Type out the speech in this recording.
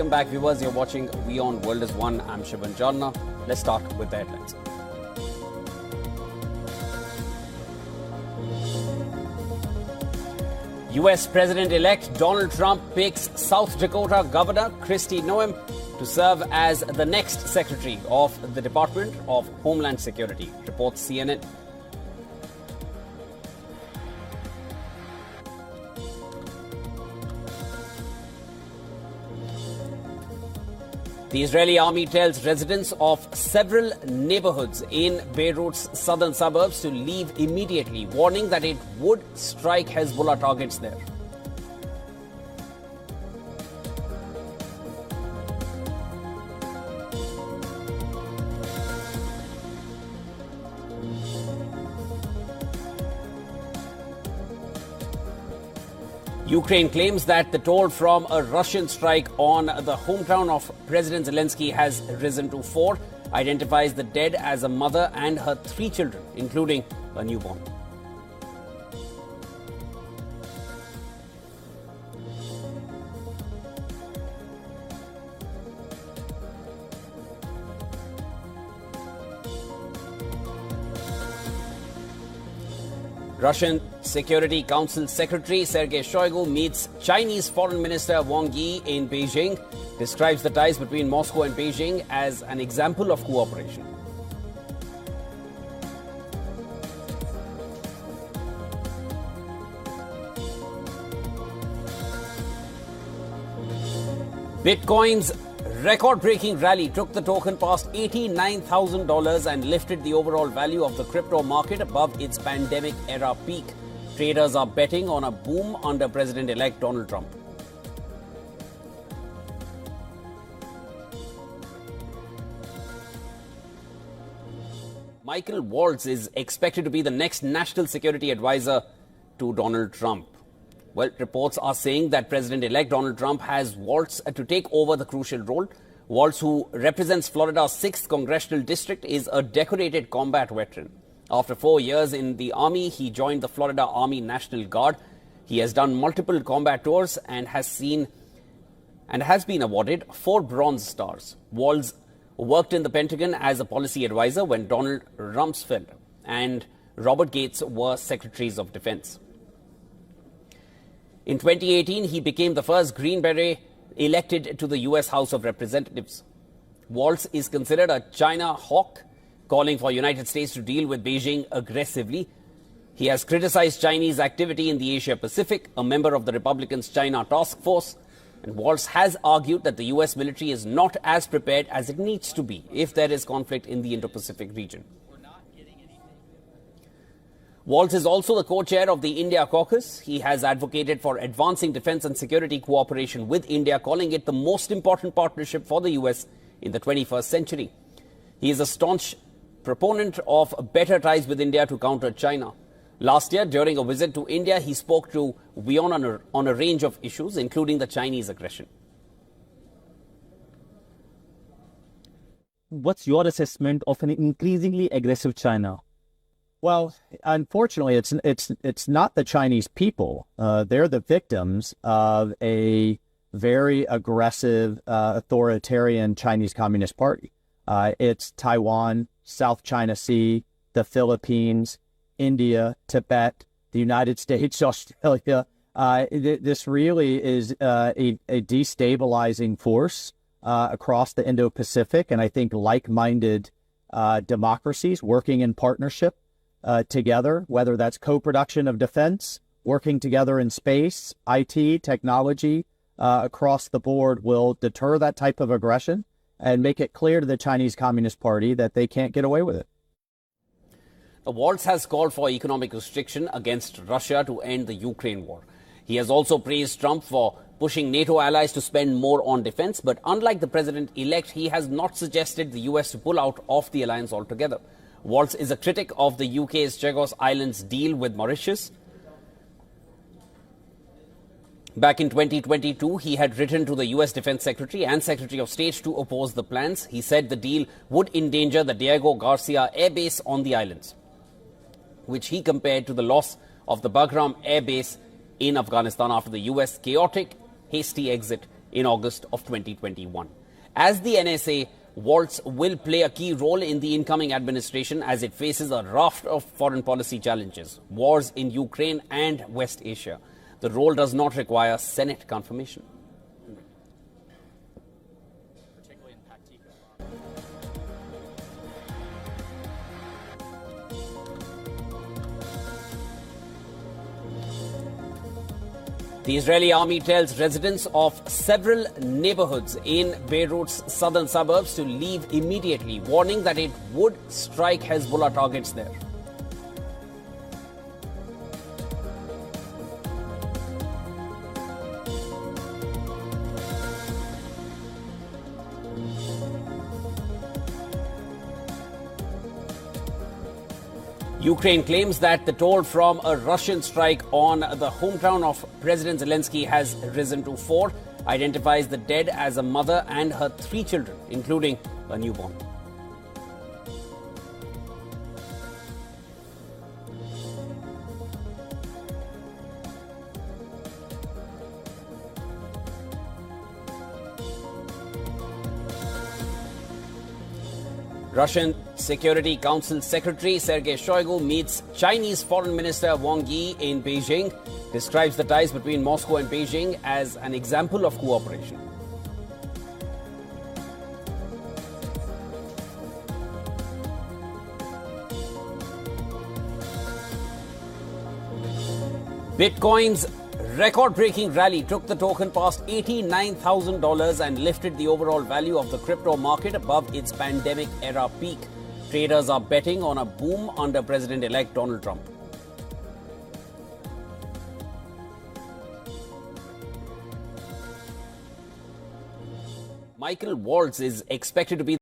Welcome back, viewers. You're watching WION World is One. I'm Fibn. Let's start with the headlines. U.S. President-elect Donald Trump picks South Dakota Governor Kristi Noem to serve as the next Secretary of the Department of Homeland Security, reports CNN. The Israeli army tells residents of several neighborhoods in Beirut's southern suburbs to leave immediately, warning that it would strike Hezbollah targets there. Ukraine claims that the toll from a Russian strike on the hometown of President Zelensky has risen to 4, identifies the dead as a mother and her 3 children, including a newborn. Russian Security Council Secretary Sergei Shoigu meets Chinese Foreign Minister Wang Yi in Beijing, describes the ties between Moscow and Beijing as an example of cooperation. Bitcoin's record-breaking rally took the token past $89,000 and lifted the overall value of the crypto market above its pandemic-era peak. Traders are betting on a boom under President-elect Donald Trump. Michael Waltz is expected to be the next national security advisor to Donald Trump. Well, reports are saying that President-elect Donald Trump has Waltz to take over the crucial role. Waltz, who represents Florida's 6th congressional district, is a decorated combat veteran. After 4 years in the Army, he joined the Florida Army National Guard. He has done multiple combat tours and has been awarded 4 Bronze Stars. Waltz worked in the Pentagon as a policy advisor when Donald Rumsfeld and Robert Gates were Secretaries of Defense. In 2018, he became the first Green Beret elected to the U.S. House of Representatives. Waltz is considered a China hawk, calling for United States to deal with Beijing aggressively. He has criticized Chinese activity in the Asia-Pacific, a member of the Republicans' China Task Force. And Waltz has argued that the U.S. military is not as prepared as it needs to be if there is conflict in the Indo-Pacific region. Waltz is also the co-chair of the India Caucus. He has advocated for advancing defense and security cooperation with India, calling it the most important partnership for the U.S. in the 21st century. He is a staunch proponent of better ties with India to counter China. Last year, during a visit to India, he spoke to WION on a range of issues, including the Chinese aggression. What's your assessment of an increasingly aggressive China? Well, unfortunately, it's not the Chinese people. They're the victims of a very aggressive, authoritarian Chinese Communist Party. It's Taiwan, South China Sea, the Philippines, India, Tibet, the United States, Australia. This really is a destabilizing force across the Indo-Pacific, and I think like-minded democracies working in partnership together, whether that's co-production of defense, working together in space, IT, technology, across the board will deter that type of aggression and make it clear to the Chinese Communist Party that they can't get away with it. Waltz has called for economic restriction against Russia to end the Ukraine war. He has also praised Trump for pushing NATO allies to spend more on defense, but unlike the president-elect, he has not suggested the US to pull out of the alliance altogether. Waltz is a critic of the UK's Chagos Islands deal with Mauritius. Back in 2022, he had written to the US Defense Secretary and Secretary of State to oppose the plans. He said the deal would endanger the Diego Garcia Air Base on the islands, which he compared to the loss of the Bagram Air Base in Afghanistan after the US chaotic, hasty exit in August of 2021. As the NSA, Waltz will play a key role in the incoming administration as it faces a raft of foreign policy challenges, wars in Ukraine and West Asia. The role does not require Senate confirmation. The Israeli army tells residents of several neighborhoods in Beirut's southern suburbs to leave immediately, warning that it would strike Hezbollah targets there. Ukraine claims that the toll from a Russian strike on the hometown of President Zelensky has risen to 4, identifies the dead as a mother and her 3 children, including a newborn. Russian Security Council Secretary Sergei Shoigu meets Chinese Foreign Minister Wang Yi in Beijing, describes the ties between Moscow and Beijing as an example of cooperation. Bitcoin's record-breaking rally took the token past $89,000 and lifted the overall value of the crypto market above its pandemic-era peak. Traders are betting on a boom under President-elect Donald Trump. Michael Waltz is expected to be